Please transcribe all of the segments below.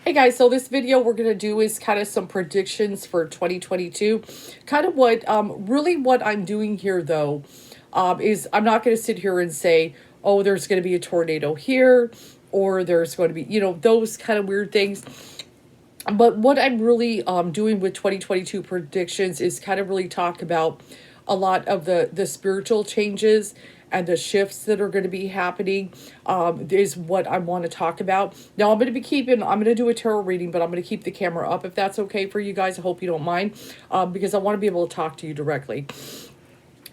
Hey guys, so this video we're going to do is kind of some predictions for 2022. Kind of really what I'm doing here though, is I'm not going to sit here and say, oh, there's going to be a tornado here, or there's going to be, those kind of weird things. But what I'm really doing with 2022 predictions is kind of really talk about a lot of the spiritual changes and the shifts that are going to be happening, is what I want to talk about. Now, I'm going to do a tarot reading, but I'm going to keep the camera up if that's okay for you guys. I hope you don't mind, because I want to be able to talk to you directly.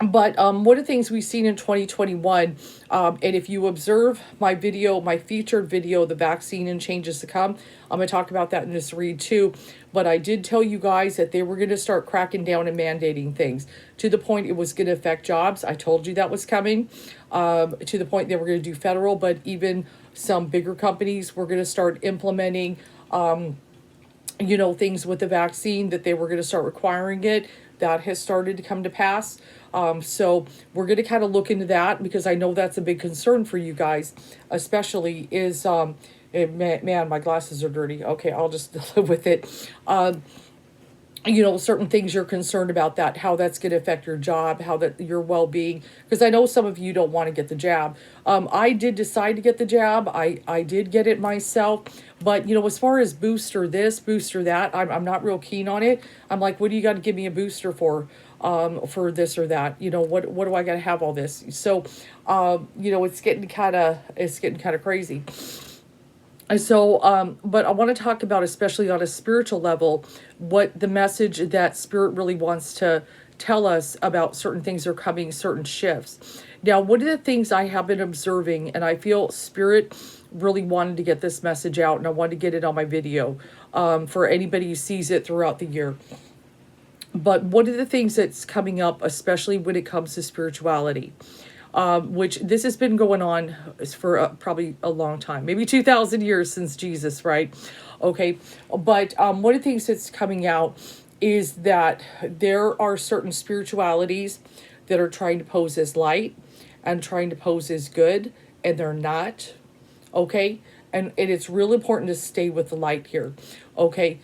But one of the things we've seen in 2021, and if you observe my video, my featured video, the vaccine and changes to come, I'm going to talk about that in this read too. But I did tell you guys that they were going to start cracking down and mandating things to the point it was going to affect jobs. I told you that was coming, to the point they were going to do federal, but even some bigger companies were going to start implementing, things with the vaccine, that they were going to start requiring it. That has started to come to pass. So we're going to kind of look into that, because I know that's a big concern for you guys, especially is, man, my glasses are dirty. Okay, I'll just live with it. Certain things you're concerned about, that how that's going to affect your job, how that your well-being, because I know some of you don't want to get the jab. I did decide to get the jab. I did get it myself, but as far as booster this, booster that, I'm not real keen on it. I'm like, what do you got to give me a booster for this or that? What do I got to have all this? So it's getting kind of crazy. And so, but I want to talk about, especially on a spiritual level, what the message that Spirit really wants to tell us about certain things are coming, certain shifts. Now, one of the things I have been observing, and I feel Spirit really wanted to get this message out, and I wanted to get it on my video, for anybody who sees it throughout the year. But one of the things that's coming up, especially when it comes to spirituality, which this has been going on for probably a long time, maybe 2,000 years since Jesus, right? Okay, but one of the things that's coming out is that there are certain spiritualities that are trying to pose as light and trying to pose as good, and they're not. Okay, and it's real important to stay with the light here. Okay,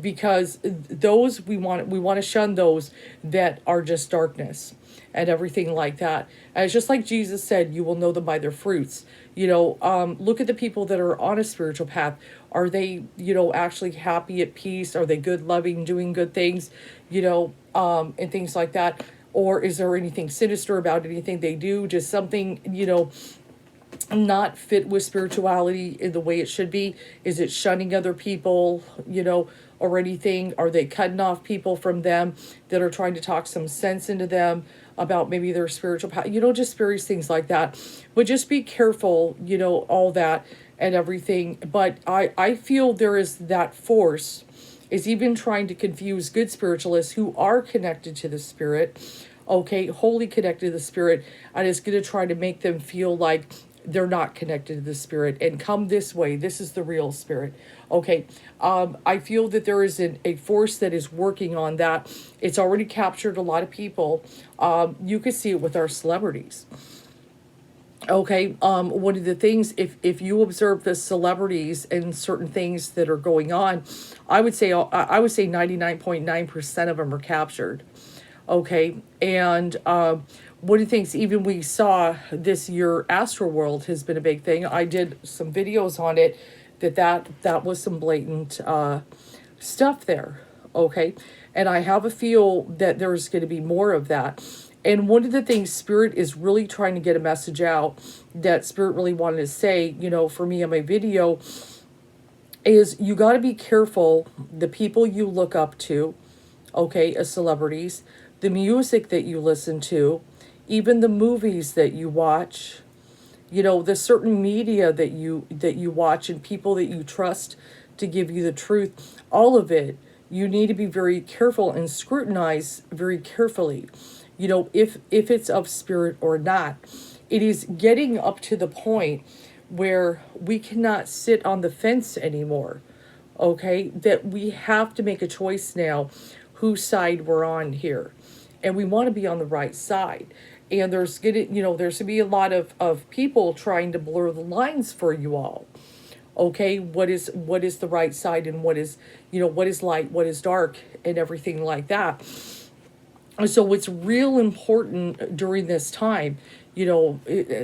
because those we want to shun those that are just darkness and everything like that. And it's just like Jesus said, you will know them by their fruits. Look at the people that are on a spiritual path. Are they, actually happy, at peace? Are they good, loving, doing good things, and things like that? Or is there anything sinister about anything they do? Just something, not fit with spirituality in the way it should be? Is it shunning other people, or anything? Are they cutting off people from them that are trying to talk some sense into them about maybe their spiritual path? Just various things like that. But just be careful, all that and everything. But I feel there is that force is even trying to confuse good spiritualists who are connected to the Spirit, okay, wholly connected to the Spirit, and is going to try to make them feel like they're not connected to the Spirit and come this way. This is the real Spirit. Okay. I feel that there is a force that is working on that. It's already captured a lot of people. You could see it with our celebrities. Okay. One of the things, if you observe the celebrities and certain things that are going on, I would say 99.9% of them are captured. Okay. And, one of the things even we saw this year, Astroworld has been a big thing. I did some videos on it, that was some blatant stuff there, okay? And I have a feel that there's going to be more of that. And one of the things Spirit is really trying to get a message out, that Spirit really wanted to say, for me on my video, is you got to be careful the people you look up to, okay, as celebrities, the music that you listen to, even the movies that you watch, the certain media that you watch, and people that you trust to give you the truth, all of it, you need to be very careful and scrutinize very carefully, if it's of Spirit or not. It is getting up to the point where we cannot sit on the fence anymore, okay? That we have to make a choice now whose side we're on here. And we want to be on the right side. And there's going to be a lot of people trying to blur the lines for you all. Okay, what is the right side, and what is, what is light, what is dark, and everything like that. So it's real important during this time,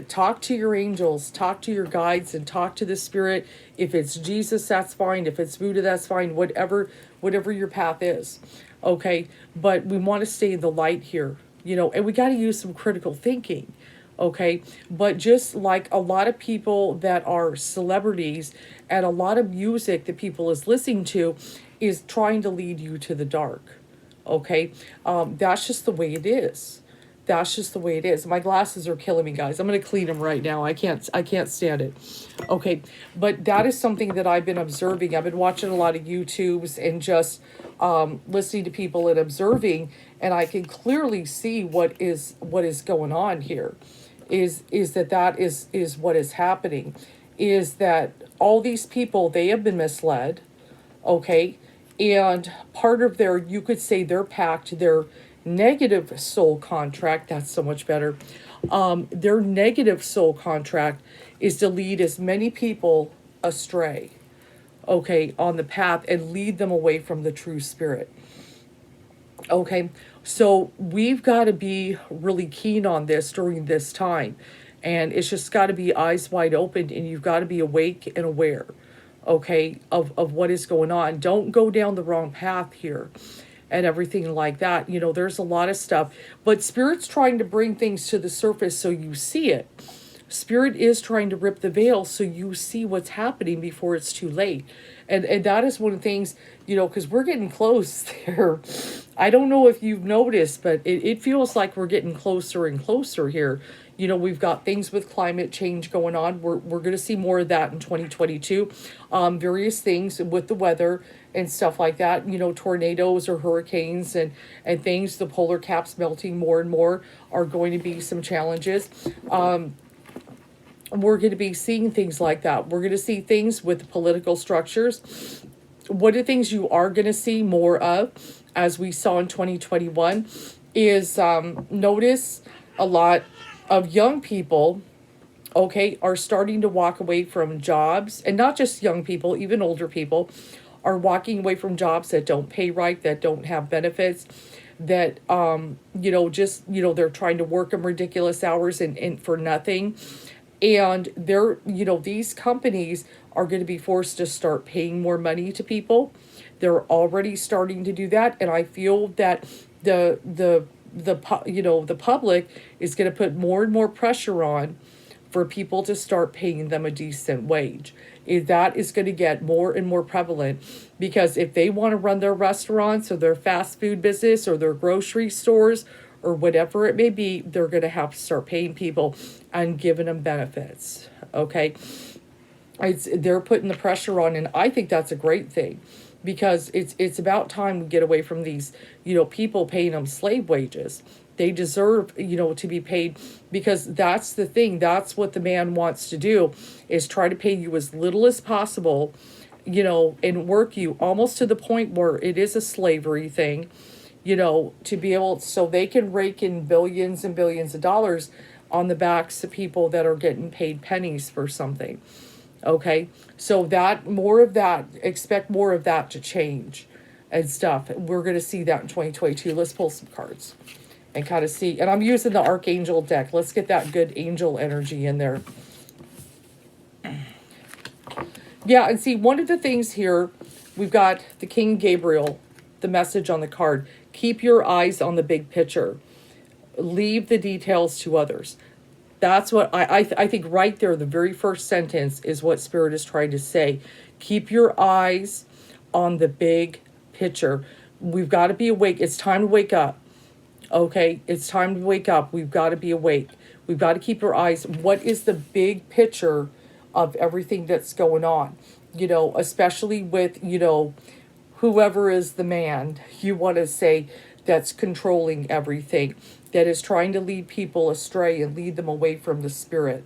talk to your angels, talk to your guides, and talk to the spirit. If it's Jesus, that's fine. If it's Buddha, that's fine. Whatever your path is. Okay, but we want to stay in the light here, and we got to use some critical thinking. Okay, but just like a lot of people that are celebrities, and a lot of music that people is listening to is trying to lead you to the dark. Okay, that's just the way it is. That's just the way it is. My glasses are killing me, guys. I'm gonna clean them right now. I can't stand it. Okay, but that is something that I've been observing. I've been watching a lot of YouTubes and just listening to people and observing, and I can clearly see what is going on here. Is what is happening? Is that all these people, they have been misled? Okay, and part of their, you could say, their pact, their negative soul contract, that's so much better, their negative soul contract is to lead as many people astray, okay, on the path, and lead them away from the true spirit. Okay, so we've got to be really keen on this during this time, and it's just got to be eyes wide open, and you've got to be awake and aware, okay, of what is going on. Don't go down the wrong path here and everything like that. There's a lot of stuff, but Spirit's trying to bring things to the surface so you see it. Spirit is trying to rip the veil so you see what's happening before it's too late. And that is one of the things, because we're getting close there. I don't know if you've noticed, but it feels like we're getting closer and closer here. We've got things with climate change going on. We're going to see more of that in 2022. Various things with the weather and stuff like that. Tornadoes or hurricanes and things. The polar caps melting more and more are going to be some challenges. We're going to be seeing things like that. We're going to see things with political structures. One of the things you are going to see more of, as we saw in 2021, is notice a lot of young people, okay, are starting to walk away from jobs. And not just young people, even older people are walking away from jobs that don't pay right, that don't have benefits, that, they're trying to work them ridiculous hours and for nothing. And these companies are going to be forced to start paying more money to people. They're already starting to do that, and I feel that the public is going to put more and more pressure on for people to start paying them a decent wage. That is going to get more and more prevalent, because if they want to run their restaurants or their fast food business or their grocery stores or whatever it may be, they're going to have to start paying people and giving them benefits. Okay, they're putting the pressure on, and I think that's a great thing, because it's about time we get away from these people paying them slave wages. They deserve to be paid, because that's the thing. That's what the man wants to do, is try to pay you as little as possible, and work you almost to the point where it is a slavery thing. To be able, so they can rake in billions and billions of dollars on the backs of people that are getting paid pennies for something. Okay, so expect more of that to change and stuff. We're going to see that in 2022. Let's pull some cards and kind of see. And I'm using the Archangel deck. Let's get that good angel energy in there. Yeah, and see, one of the things here, we've got the King Gabriel, the message on the card. Keep your eyes on the big picture. Leave the details to others. That's what I think right there, the very first sentence is what Spirit is trying to say. Keep your eyes on the big picture. We've got to be awake. It's time to wake up. Okay, it's time to wake up. We've got to be awake. We've got to keep our eyes. What is the big picture of everything that's going on? Especially with, whoever is the man, you want to say, that's controlling everything, that is trying to lead people astray and lead them away from the spirit.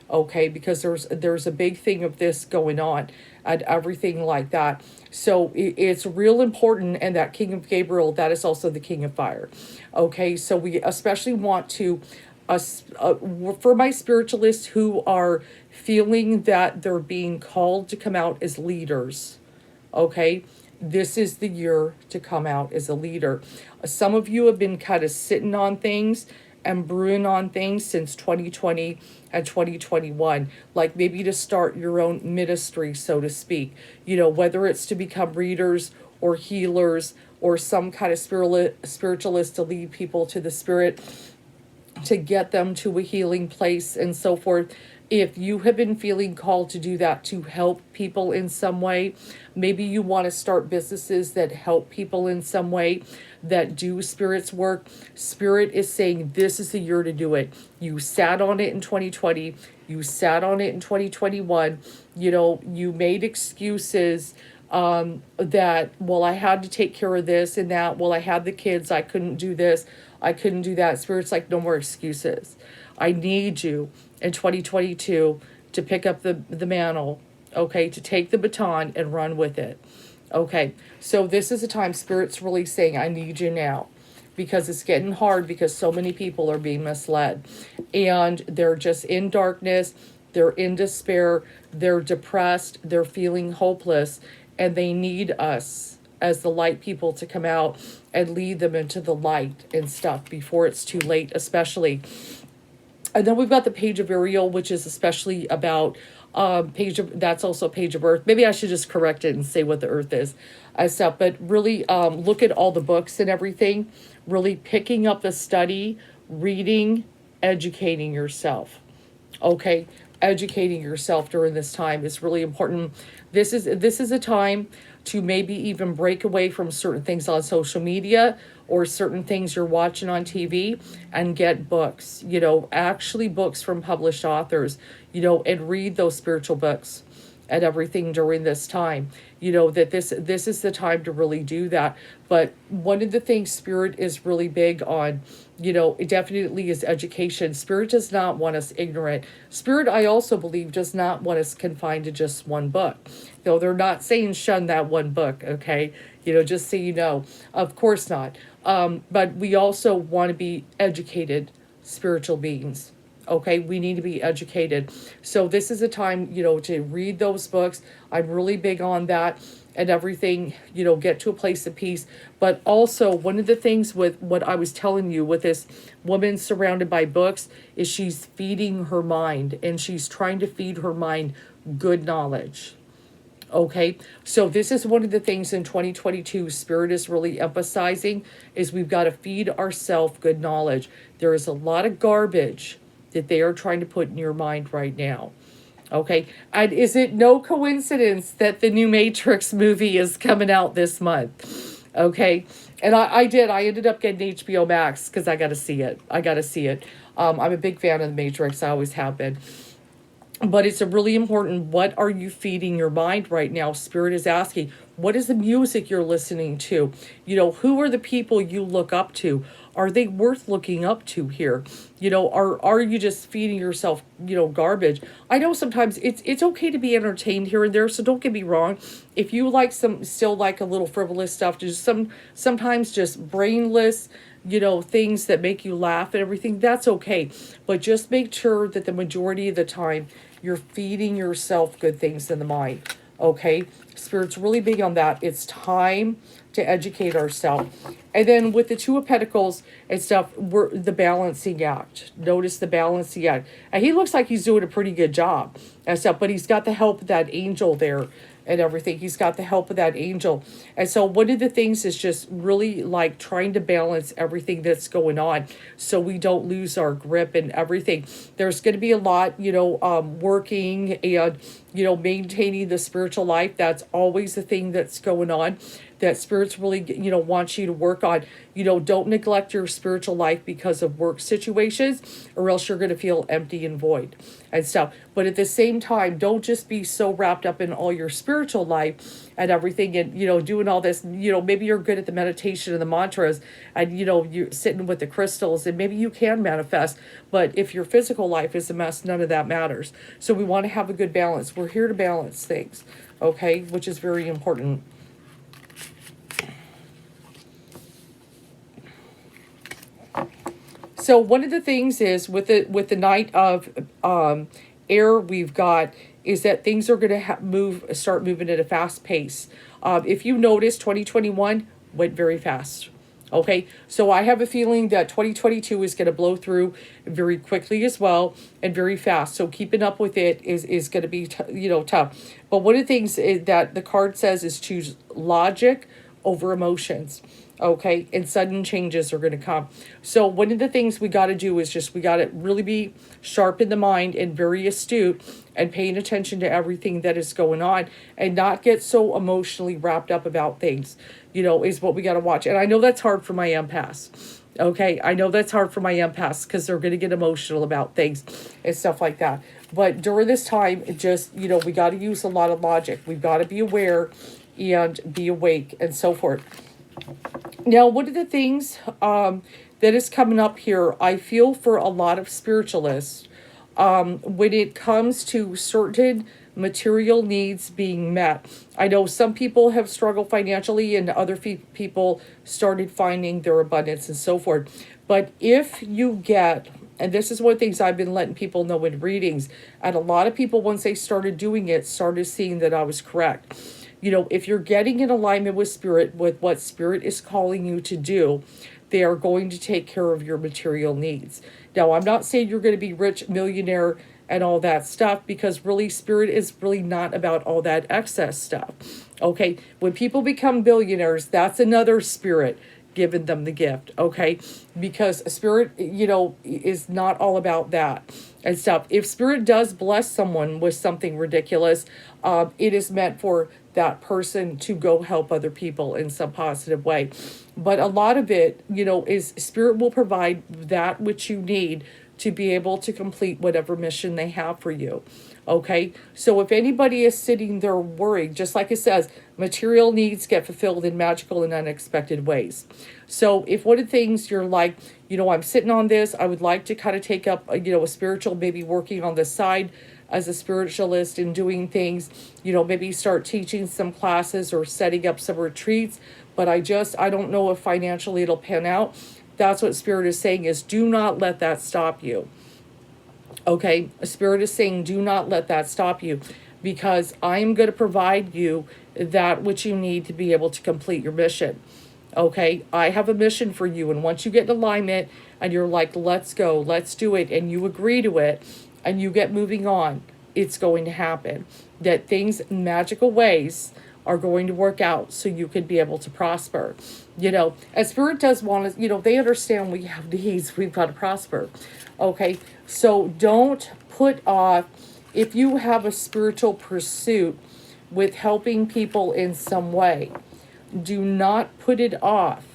Okay, because there's a big thing of this going on and everything like that. So it's real important. And that King of Gabriel, that is also the King of Fire. Okay, so we especially want to for my spiritualists who are feeling that they're being called to come out as leaders, okay, this is the year to come out as a leader. Some of you have been kind of sitting on things and brewing on things since 2020 and 2021, like maybe to start your own ministry, so to speak, whether it's to become readers or healers or some kind of spiritualist to lead people to the spirit, to get them to a healing place and so forth. If you have been feeling called to do that, to help people in some way, maybe you want to start businesses that help people in some way, that do Spirit's work. Spirit is saying this is the year to do it. You sat on it in 2020. You sat on it in 2021. You made excuses that, well, I had to take care of this and that. Well, I had the kids. I couldn't do this. I couldn't do that. Spirit's like, no more excuses. I need you in 2022 to pick up the mantle, okay, to take the baton and run with it. Okay, so this is a time Spirit's really saying, I need you now, because it's getting hard, because so many people are being misled and they're just in darkness, they're in despair, they're depressed, they're feeling hopeless, and they need us as the light people to come out and lead them into the light and stuff before it's too late, especially. And then we've got the Page of Ariel, which is especially about that's also Page of Earth. Maybe I should just correct it and say what the Earth is and stuff. But really look at all the books and everything. Really picking up the study, reading, educating yourself. Okay, educating yourself during this time is really important. This is a time to maybe even break away from certain things on social media or certain things you're watching on TV and get books, actually books from published authors, and read those spiritual books and everything during this time. That this is the time to really do that. But one of the things Spirit is really big on, it definitely is education. Spirit does not want us ignorant. Spirit, I also believe, does not want us confined to just one book. Though they're not saying shun that one book, okay? Just so you know. Of course not. But we also want to be educated spiritual beings. Okay, we need to be educated. So this is a time, to read those books. I'm really big on that and everything, get to a place of peace. But also, one of the things with what I was telling you with this woman surrounded by books is she's feeding her mind, and she's trying to feed her mind good knowledge. Okay, so this is one of the things in 2022 Spirit is really emphasizing, is we've got to feed ourselves good knowledge. There is a lot of garbage that they are trying to put in your mind right now. Okay, and is it no coincidence that the new Matrix movie is coming out this month? Okay, and I ended up getting HBO Max because I got to see it. I'm a big fan of the Matrix. I always have been. But it's a really important, what are you feeding your mind right now? Spirit is asking, what is the music you're listening to? Who are the people you look up to? Are they worth looking up to here? Are you just feeding yourself, garbage? I know sometimes it's okay to be entertained here and there, so don't get me wrong. If you like still like a little frivolous stuff, just sometimes just brainless, things that make you laugh and everything, that's okay. But just make sure that the majority of the time you're feeding yourself good things in the mind. Okay? Spirit's really big on that. It's time to educate ourselves. And then with the Two of Pentacles and stuff, we're the balancing act. Notice the balancing act. And he looks like he's doing a pretty good job and stuff, but he's got the help of that angel there and everything. He's got the help of that angel. And so one of the things is just really like trying to balance everything that's going on so we don't lose our grip and everything. There's going to be a lot, working and, maintaining the spiritual life. That's always the thing that's going on, that Spirit's really, wants you to work on. Don't neglect your spiritual life because of work situations, or else you're going to feel empty and void and stuff. But at the same time, don't just be so wrapped up in all your spiritual life and everything and, doing all this. Maybe you're good at the meditation and the mantras and, you're sitting with the crystals and maybe you can manifest. But if your physical life is a mess, none of that matters. So we want to have a good balance. We're here to balance things, okay, which is very important. so one of the things is with the Knight of Air we've got is that things are going to start moving at a fast pace. If you notice, 2021 went very fast. Okay, so I have a feeling that 2022 is going to blow through very quickly as well and very fast. So keeping up with it is going to be tough. But one of the things that the card says is choose logic over emotions. Okay, and sudden changes are going to come. So one of the things we got to do is we got to really be sharp in the mind and very astute and paying attention to everything that is going on and not get so emotionally wrapped up about things, is what we got to watch. And I know that's hard for my empaths. Okay, I know that's hard for my empaths because they're going to get emotional about things and stuff like that. But during this time, we got to use a lot of logic. We've got to be aware and be awake and so forth. Now, one of the things that is coming up here, I feel for a lot of spiritualists, when it comes to certain material needs being met. I know some people have struggled financially and other people started finding their abundance and so forth. But if you get, and this is one of the things I've been letting people know in readings, and a lot of people, once they started doing it, started seeing that I was correct. If you're getting in alignment with Spirit, with what Spirit is calling you to do, they are going to take care of your material needs. Now, I'm not saying you're going to be rich, millionaire, and all that stuff, because really Spirit is really not about all that excess stuff. Okay, when people become billionaires, that's another Spirit giving them the gift. Okay, because Spirit, is not all about that and stuff. If Spirit does bless someone with something ridiculous, it is meant for that person to go help other people in some positive way. But a lot of it, is Spirit will provide that which you need to be able to complete whatever mission they have for you. Okay, so if anybody is sitting there worried, just like it says, material needs get fulfilled in magical and unexpected ways. So if one of the things you're like, I'm sitting on this, I would like to kind of take up, a spiritual, maybe working on the side as a spiritualist and doing things, maybe start teaching some classes or setting up some retreats, but I don't know if financially it'll pan out. That's what Spirit is saying, is do not let that stop you. Okay, Spirit is saying do not let that stop you, because I am going to provide you that which you need to be able to complete your mission. Okay, I have a mission for you, and once you get in alignment and you're like, let's go, let's do it, and you agree to it, and you get moving on, it's going to happen. That things in magical ways are going to work out so you could be able to prosper. And Spirit does want us, they understand we have needs, we've got to prosper. Okay, so don't put off, if you have a spiritual pursuit with helping people in some way, do not put it off.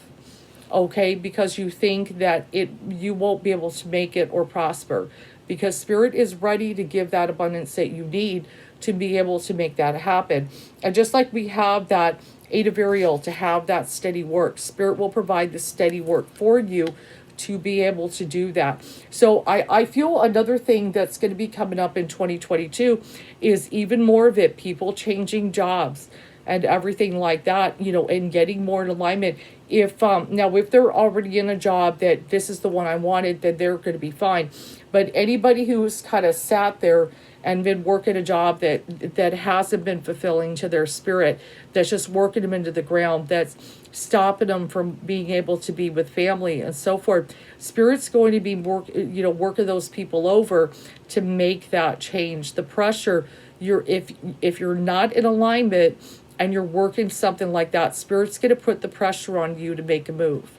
Okay, because you think that you won't be able to make it or prosper. Because Spirit is ready to give that abundance that you need to be able to make that happen. And just like we have that Eight of Ariel to have that steady work, Spirit will provide the steady work for you to be able to do that. So I feel another thing that's going to be coming up in 2022 is even more of it, people changing jobs and everything like that, and getting more in alignment. If they're already in a job that this is the one I wanted, then they're going to be fine. But anybody who's kind of sat there and been working a job that hasn't been fulfilling to their spirit, that's just working them into the ground, that's stopping them from being able to be with family and so forth, Spirit's going to be working those people over to make that change. The pressure, if you're not in alignment and you're working something like that, Spirit's going to put the pressure on you to make a move.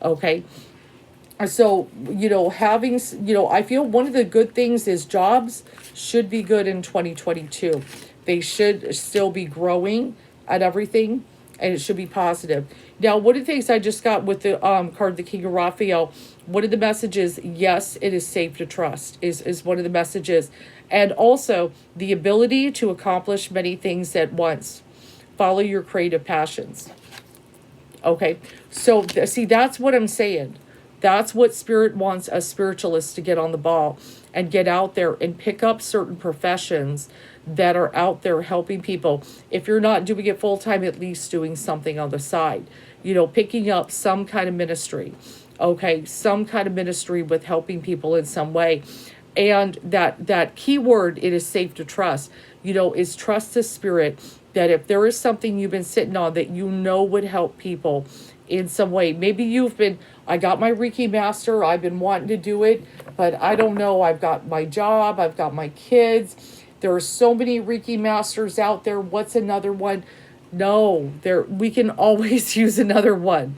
Okay, so I feel one of the good things is jobs should be good in 2022. They should still be growing at everything, and it should be positive. Now, one of the things I just got with the card, the King of Raphael, one of the messages, yes, it is safe to trust, is one of the messages. And also the ability to accomplish many things at once. Follow your creative passions. Okay, so see, that's what I'm saying. That's what Spirit wants us spiritualists to get on the ball and get out there and pick up certain professions that are out there helping people. If you're not doing it full time, at least doing something on the side, picking up some kind of ministry. Okay, some kind of ministry with helping people in some way. And that key word, it is safe to trust, is trust the spirit, that if there is something you've been sitting on that would help people in some way. Maybe I got my Reiki master, I've been wanting to do it, but I don't know, I've got my job, I've got my kids. There are so many Reiki masters out there. What's another one? No, we can always use another one.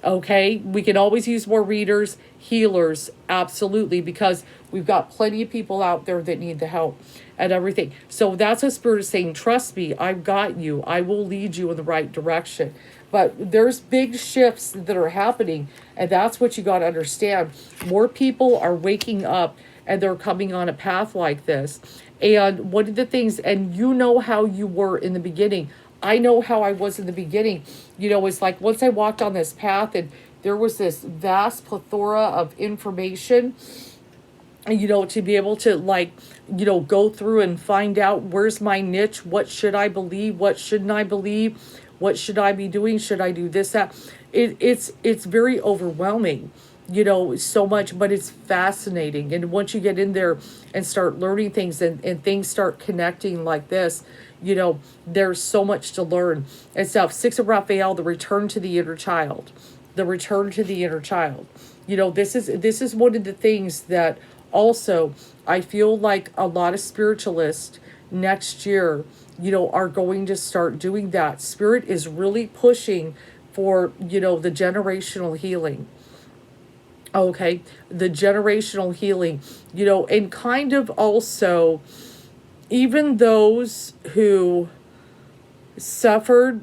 Okay, we can always use more readers, healers, absolutely, because we've got plenty of people out there that need the help and everything. So that's what Spirit is saying. Trust me, I've got you. I will lead you in the right direction. But there's big shifts that are happening, and that's what you got to understand. More people are waking up, and they're coming on a path like this. And one of the things, and how you were in the beginning. I know how I was in the beginning. It's like once I walked on this path and there was this vast plethora of information, to be able to go through and find out where's my niche, what should I believe, what shouldn't I believe, what should I be doing, should I do this, that. It's very overwhelming, so much, but it's fascinating. And once you get in there and start learning things and things start connecting like this, there's so much to learn and stuff. 6 of Raphael, the return to the inner child, the return to the inner child. This is one of the things that also I feel like a lot of spiritualists next year, are going to start doing that. Spirit is really pushing for, the generational healing. Okay, the generational healing, and kind of also even those who suffered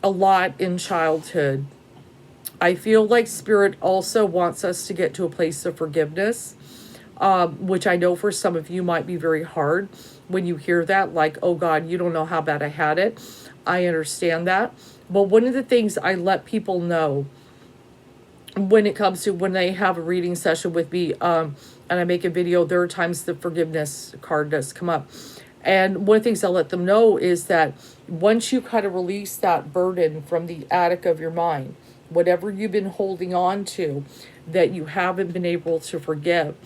a lot in childhood. I feel like Spirit also wants us to get to a place of forgiveness, which I know for some of you might be very hard when you hear that, like, oh God, you don't know how bad I had it. I understand that. But one of the things I let people know when it comes to when they have a reading session with me, and I make a video, there are times the forgiveness card does come up. And one of the things I let them know is that once you kind of release that burden from the attic of your mind, whatever you've been holding on to that you haven't been able to forgive,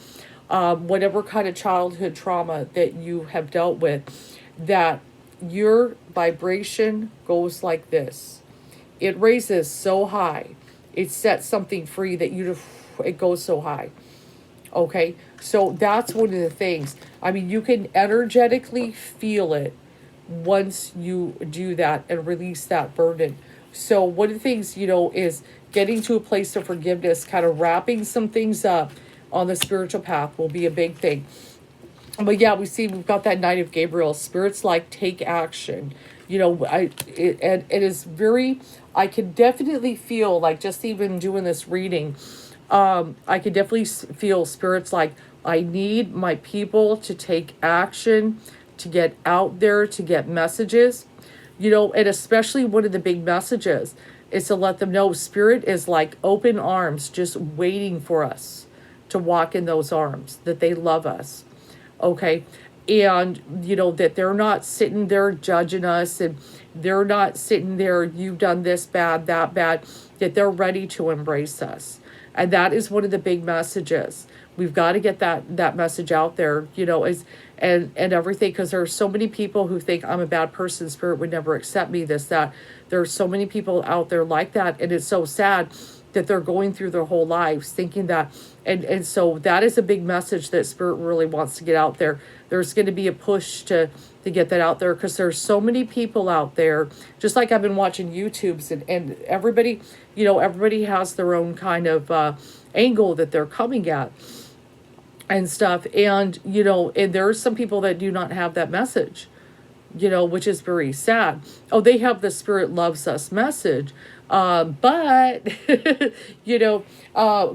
whatever kind of childhood trauma that you have dealt with, that your vibration goes like this. It raises so high. It sets something free that it goes so high. Okay, so that's one of the things. I mean, you can energetically feel it once you do that and release that burden. So one of the things, is getting to a place of forgiveness, kind of wrapping some things up on the spiritual path will be a big thing. But yeah, we've got that Knight of Gabriel. Spirit's like, take action. It is very, I can definitely feel like just even doing this reading, I could definitely feel Spirit's like, I need my people to take action, to get out there, to get messages, and especially one of the big messages is to let them know Spirit is like open arms, just waiting for us to walk in those arms, that they love us. Okay. And, that they're not sitting there judging us, and they're not sitting there, you've done this bad, that bad, that they're ready to embrace us. And that is one of the big messages. We've got to get that message out there, and everything, because there are so many people who think I'm a bad person, Spirit would never accept me, this, that. There are so many people out there like that, and it's so sad that they're going through their whole lives thinking that. And so that is a big message that Spirit really wants to get out there. There's going to be a push to get that out there, because there's so many people out there, just like I've been watching YouTubes, and everybody, everybody has their own kind of angle that they're coming at and stuff. And, and there are some people that do not have that message, which is very sad. Oh, they have the Spirit loves us message, but,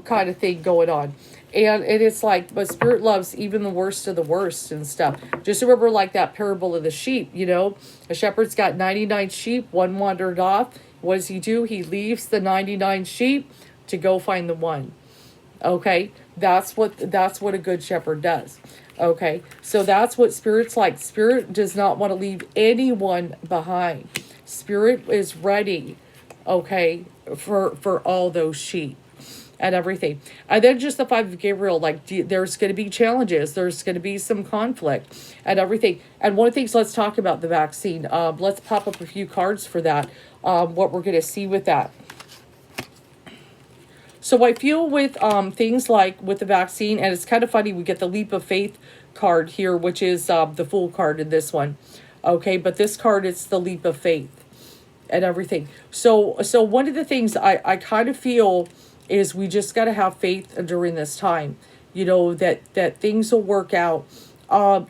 kind of thing going on. And it's like, but Spirit loves even the worst of the worst and stuff. Just remember, like that parable of the sheep, a shepherd's got 99 sheep, one wandered off. What does he do? He leaves the 99 sheep to go find the one. Okay, that's what a good shepherd does. Okay, so that's what Spirit's like. Spirit does not want to leave anyone behind. Spirit is ready, okay, for all those sheep and everything. And then just the Five of Gabriel, like there's going to be challenges, there's going to be some conflict and everything. And one of the things, let's talk about the vaccine. Let's pop up a few cards for that, what we're going to see with that. So I feel with things like with the vaccine, and it's kind of funny, we get the leap of faith card here, which is the Fool card in this one. Okay, but this card, it's the leap of faith and everything. So one of the things I kind of feel is we just got to have faith during this time, that things will work out.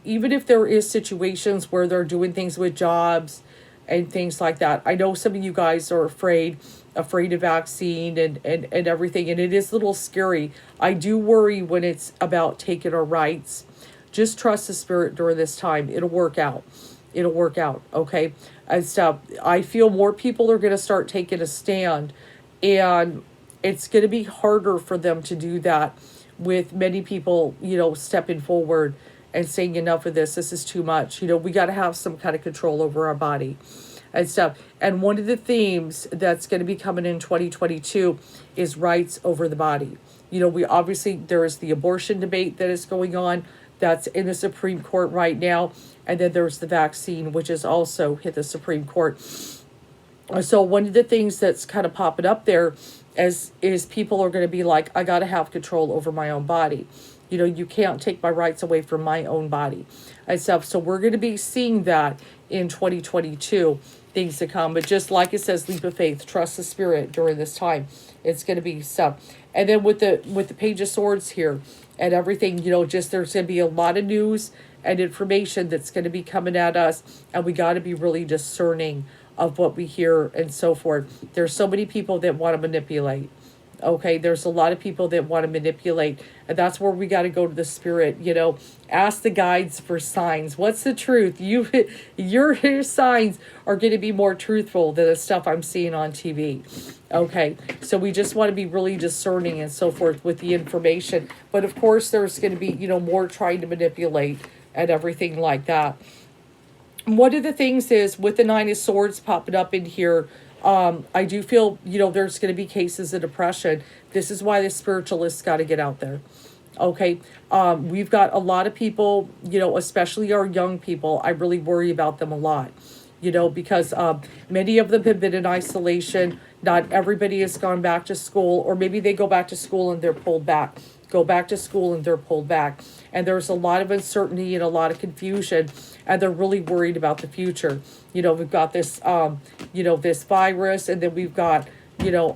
Even if there is situations where they're doing things with jobs and things like that. I know some of you guys are afraid of vaccine and everything, and it is a little scary. I do worry when it's about taking our rights. Just trust the Spirit during this time. It'll work out. It'll work out, okay? And stuff. I feel more people are going to start taking a stand, and it's going to be harder for them to do that with many people, stepping forward and saying enough of this. This is too much. We got to have some kind of control over our body and stuff. And one of the themes that's going to be coming in 2022 is rights over the body. We obviously, there is the abortion debate that is going on. That's in the Supreme Court right now. And then there's the vaccine, which has also hit the Supreme Court. So one of the things that's kind of popping up there is people are going to be like, I got to have control over my own body. You can't take my rights away from my own body and stuff. So we're going to be seeing that in 2022, things to come. But just like it says, leap of faith, trust the Spirit during this time. It's going to be stuff. And then with the Page of Swords here and everything, just there's going to be a lot of news and information that's going to be coming at us. And we got to be really discerning of what we hear and so forth. There's so many people that want to manipulate. Okay, there's a lot of people that want to manipulate, and that's where we got to go to the Spirit. Ask the guides for signs. What's the truth? Your signs are going to be more truthful than the stuff I'm seeing on TV. Okay, so we just want to be really discerning and so forth with the information. But of course, there's going to be more trying to manipulate and everything like that. One of the things is with the Nine of Swords popping up in here. I do feel, there's going to be cases of depression. This is why the spiritualists got to get out there. Okay. We've got a lot of people, especially our young people. I really worry about them a lot, because many of them have been in isolation. Not everybody has gone back to school, or maybe they go back to school and they're pulled back. Go back to school and they're pulled back. And there's a lot of uncertainty and a lot of confusion, and they're really worried about the future. We've got this, this virus, and then we've got,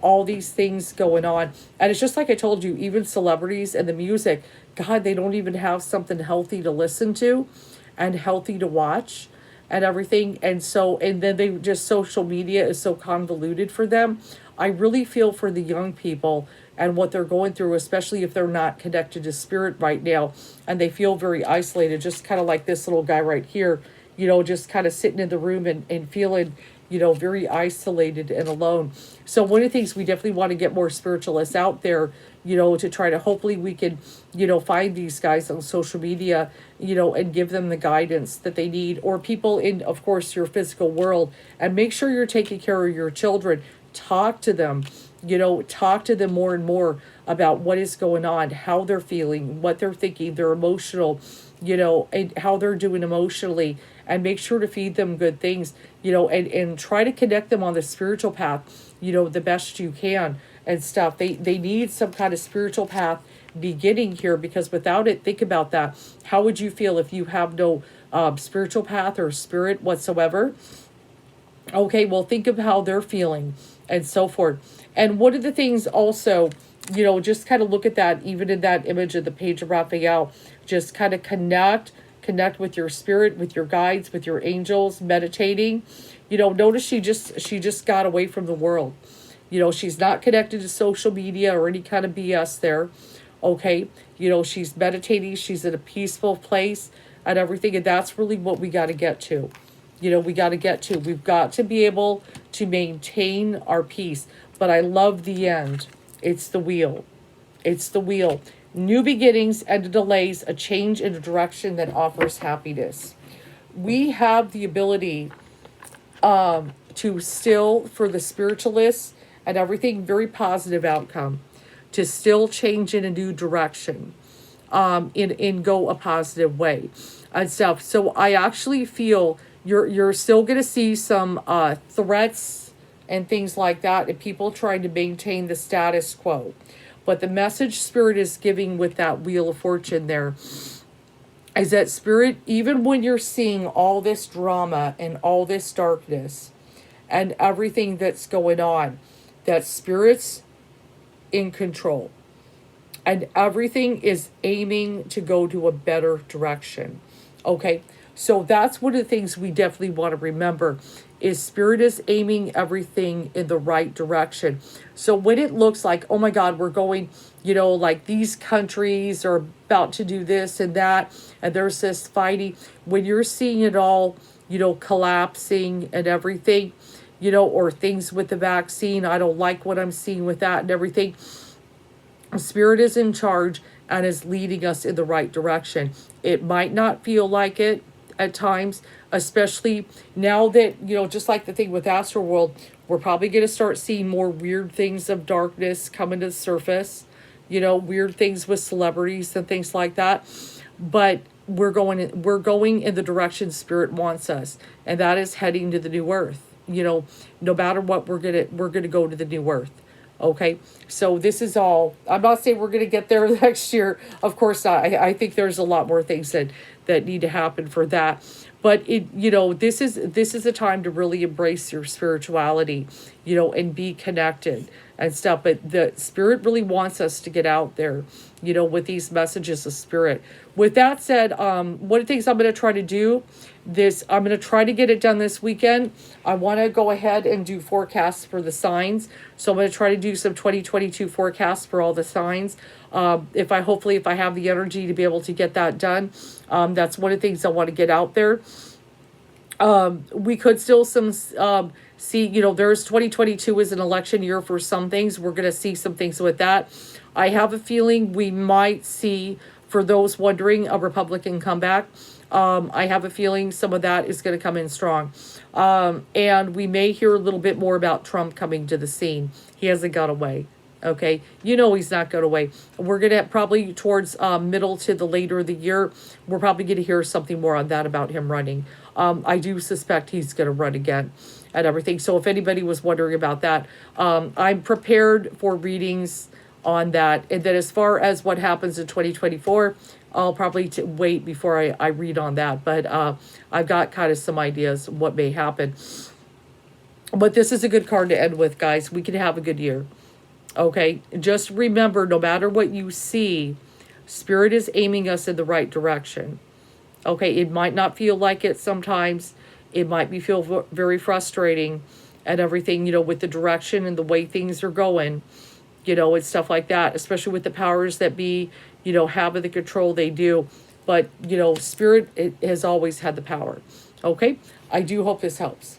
all these things going on. And it's just like I told you, even celebrities and the music, God, they don't even have something healthy to listen to and healthy to watch and everything. And then they just, social media is so convoluted for them. I really feel for the young people and what they're going through, especially if they're not connected to Spirit right now, and they feel very isolated, just kind of like this little guy right here, just kind of sitting in the room and feeling, very isolated and alone. So one of the things we definitely want to get more spiritualists out there, to try to, hopefully we can, find these guys on social media, and give them the guidance that they need, or people in, of course, your physical world, and make sure you're taking care of your children. Talk to them. Talk to them more and more about what is going on, how they're feeling, what they're thinking, they're emotional, and how they're doing emotionally, and make sure to feed them good things, and try to connect them on the spiritual path, the best you can and stuff. They need some kind of spiritual path beginning here, because without it, think about that. How would you feel if you have no spiritual path or spirit whatsoever? Okay, well, think of how they're feeling and so forth. And one of the things also, just kind of look at that, even in that image of the Page of Raphael, just kind of connect with your spirit, with your guides, with your angels, meditating. Notice she just got away from the world. She's not connected to social media or any kind of BS there. Okay. She's meditating. She's in a peaceful place and everything. And that's really what we got to get to. We've got to be able to maintain our peace. But I love the end. It's the wheel. It's the wheel. New beginnings and delays, a change in a direction that offers happiness. We have the ability to still, for the spiritualists and everything, very positive outcome. to still change in a new direction, in go a positive way and stuff. So I actually feel you're still going to see some threats and things like that, and people trying to maintain the status quo. But the message Spirit is giving with that Wheel of Fortune there is that Spirit, even when you're seeing all this drama and all this darkness and everything that's going on, that Spirit's in control. And everything is aiming to go to a better direction. Okay? So that's one of the things we definitely want to remember is Spirit is aiming everything in the right direction. So when it looks like, oh my God, we're going, like these countries are about to do this and that, and there's this fighting, when you're seeing it all, collapsing and everything, or things with the vaccine, I don't like what I'm seeing with that and everything. Spirit is in charge and is leading us in the right direction. It might not feel like it at times, especially now that, just like the thing with Astroworld, we're probably going to start seeing more weird things of darkness coming to the surface, weird things with celebrities and things like that. But we're going in the direction Spirit wants us, and that is heading to the new earth. No matter what, we're gonna go to the new earth. Okay, so this is all. I'm not saying we're going to get there next year. Of course not. I think there's a lot more things that need to happen for that. But this is a time to really embrace your spirituality, and be connected and stuff. But the Spirit really wants us to get out there, with these messages of Spirit. With that said, one of the things I'm going to try to do I'm going to try to get it done this weekend. I want to go ahead and do forecasts for the signs. So I'm going to try to do some 2022 forecasts for all the signs. If I have the energy to be able to get that done, that's one of the things I want to get out there. We could still see, there's 2022 is an election year for some things. We're going to see some things with that. I have a feeling we might see, for those wondering, a Republican comeback. I have a feeling some of that is going to come in strong. And we may hear a little bit more about Trump coming to the scene. He hasn't got away. Okay. He's not going away. We're going to probably towards middle to the later of the year, we're probably going to hear something more on that about him running. I do suspect he's going to run again and everything. So if anybody was wondering about that, I'm prepared for readings on that. And then as far as what happens in 2024, I'll probably wait before I read on that. But I've got kind of some ideas what may happen. But this is a good card to end with, guys. We can have a good year. Okay? Just remember, no matter what you see, Spirit is aiming us in the right direction. Okay? It might not feel like it sometimes. It might feel very frustrating and everything, with the direction and the way things are going, and stuff like that, especially with the powers that be, have the control they do. But, Spirit has always had the power. Okay? I do hope this helps.